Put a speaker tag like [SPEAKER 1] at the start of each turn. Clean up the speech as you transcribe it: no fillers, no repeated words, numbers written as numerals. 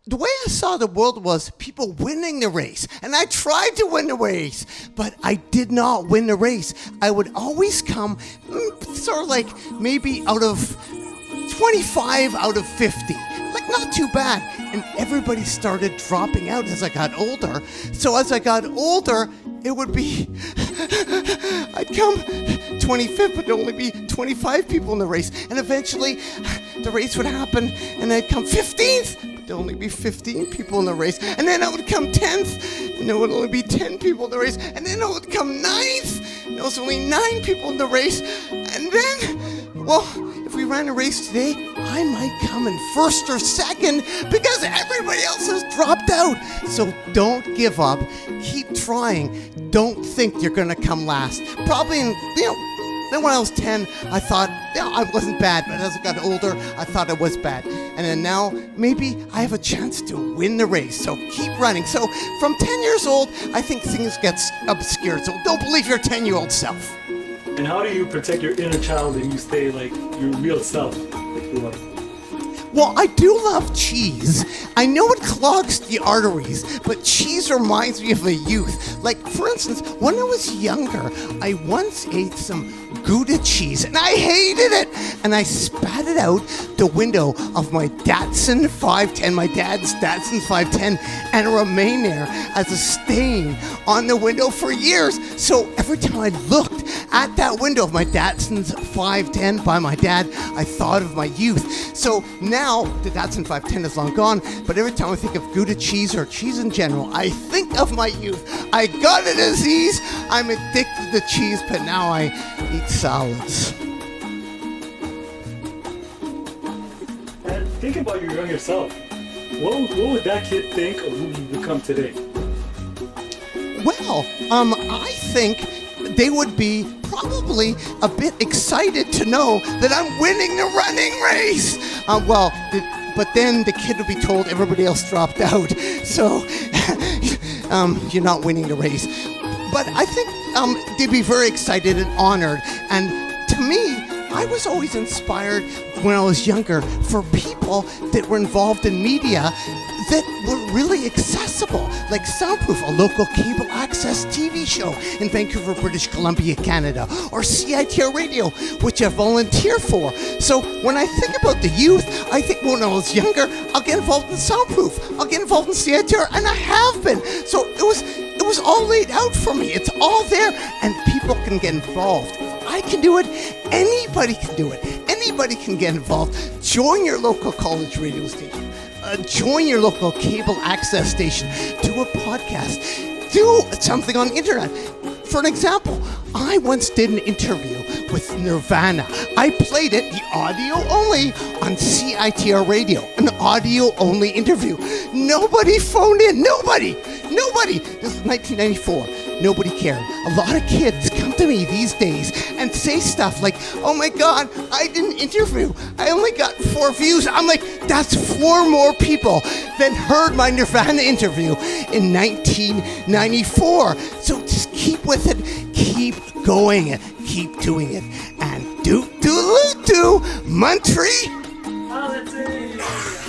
[SPEAKER 1] the way I saw the world was people winning the race. And I tried to win the race, but I did not win the race. I would always come sort of like maybe out of 25 out of 50. Like not too bad. And everybody started dropping out as I got older. So as I got older, it would be, I'd come 25th, but there'd only be 25 people in the race. And eventually the race would happen and I'd come 15th. There'd only be 15 people in the race. And then I would come 10th, and there would only be 10 people in the race. And then I would come 9th, and there was only 9 people in the race. And then, well, if we ran a race today, I might come in first or second because everybody else has dropped out. So don't give up. Keep trying. Don't think you're going to come last. Probably then when I was 10, I thought, I wasn't bad, but as I got older, I thought I was bad. And then now, maybe I have a chance to win the race, so keep running. So from 10 years old, I think things get obscured, so don't believe your 10-year-old self.
[SPEAKER 2] And how do you protect your inner child and you stay like your real self?
[SPEAKER 1] Well, I do love cheese. I know it clogs the arteries, but cheese reminds me of a youth. Like, for instance, when I was younger, I once ate some Gouda cheese, and I hated it. And I spat it out the window of my Datsun 510, my dad's Datsun 510, and it remained there as a stain on the window for years. So every time I looked at that window of my Datsun 510 by my dad, I thought of my youth. So now the Datsun 510 is long gone, but every time I think of Gouda cheese or cheese in general, I think of my youth. I got a disease. I'm addicted to cheese, but now I eat salads.
[SPEAKER 2] And think about your younger self. What would that kid think of who you become today?
[SPEAKER 1] Well, I think they would be probably a bit excited to know that I'm winning the running race. But then the kid would be told everybody else dropped out. So you're not winning the race. But I think they'd be very excited and honored. And to me, I was always inspired when I was younger for people that were involved in media that were really accessible, like Soundproof, a local cable access TV show in Vancouver, British Columbia, Canada, or CITR Radio, which I volunteer for. So when I think about the youth, I think when I was younger, I'll get involved in Soundproof, I'll get involved in CITR, and I have been. So it was all laid out for me. It's all there, and people can get involved. I can do it. Anybody can do it. Anybody can get involved. Join your local college radio station. Join your local cable access station. Do a podcast. Do something on the internet. For an example, I once did an interview with Nirvana. I played it, the audio only, on CITR Radio. An audio only interview. Nobody phoned in. Nobody. This is 1994. Nobody cared. A lot of kids come to me these days and say stuff like, oh my God, I did an interview. I only got 4 views. I'm like, that's 4 more people than heard my Nirvana interview in 1994. So just keep with it. Keep going. Keep doing it. And do Montreal.
[SPEAKER 2] Oh, that's it.